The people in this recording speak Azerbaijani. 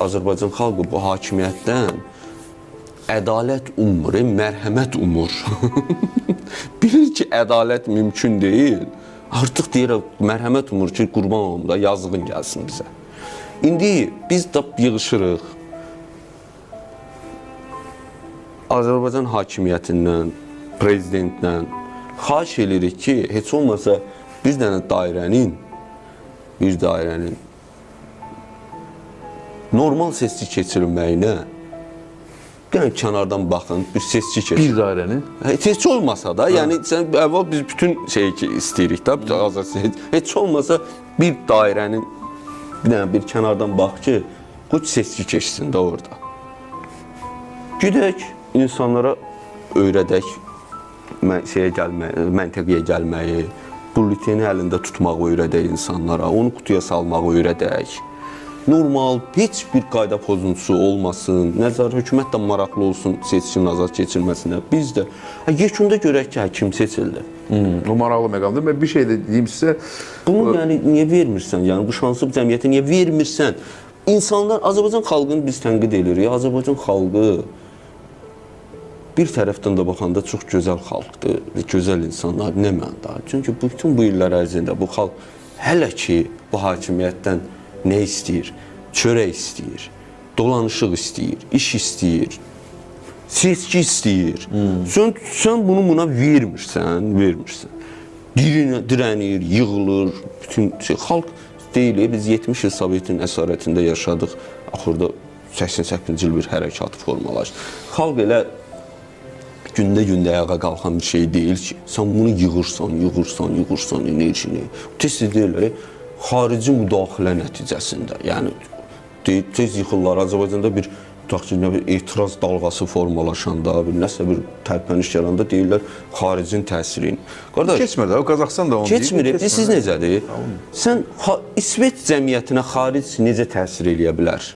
Azərbaycan xalqı bu hakimiyyətdən ədalət umur, mərhəmət umur. Bilir ki, ədalət mümkün deyil. Artıq deyir, mərhəmət umur ki, qurban olum da, yazığın gəlsin bizə. İndi biz də yığışırıq. Azərbaycan hakimiyyətindən, prezidentdən xahiş edirik ki, heç olmasa bir dənə dairənin normal seçki keçirilməyinə yəni kənardan baxın, bir seçki keçir. Bir dairənin? Heç olmasa da, yəni sən əvvəl biz bütün şeyi istəyirik də, heç olmasa bir dairənin bir kənardan bax ki, bu seçki keçsin də orada. Gedək, insanlara öyrədək məntəqəyə gəlməyi, bülteni əlində tutmağı öyrədək insanlara, onu qutuya salmağı öyrədək. Normal, heç bir qayda pozuntusu olmasın, hökumət də maraqlı olsun seçkinin azad keçirilməsinə. Biz də yekunda görək ki, kim seçildi. O maraqlı məqamdır. Mən bir şey də deyim sizə. Bunu yəni niyə vermirsən? Yəni bu şansı bu cəmiyyətə niyə vermirsən? İnsanlar, Azərbaycan xalqını biz tənqid edirik. Azərbaycan xalqı bir tərəfdən də baxanda çox gözəl xalqdır, gözəl insanlar, nə məndə? Çünki bütün bu illər ərzində bu xalq hələ ki bu hakimiyyətdən nə istəyir? Çörək istəyir, dolanışıq istəyir, iş istəyir, seçki istəyir. Sən bunu buna vermirsən. Dirənir, yığılır, bütün şey. Xalq deyil, biz 70 il Sovetin əsarətində yaşadıq, axırda 88-ci il bir hərəkat formalaşdı. Xalq elə gündə ayağa qalxan bir şey deyil ki, sən bunu yığırsan enerjini. Tez deyirlər, xarici müdaxilə nəticəsində, yəni tez yıxırlar. Azərbaycanda bir etiraz dalğası formalaşanda, nəsə bir tərpəniş yaranda deyirlər xaricin təsirini. Keçmir də, o Qazaxıstan da onu deyir. Keçmir, siz necədir? Sən İsveç cəmiyyətinə xaric necə təsir eləyə bilər?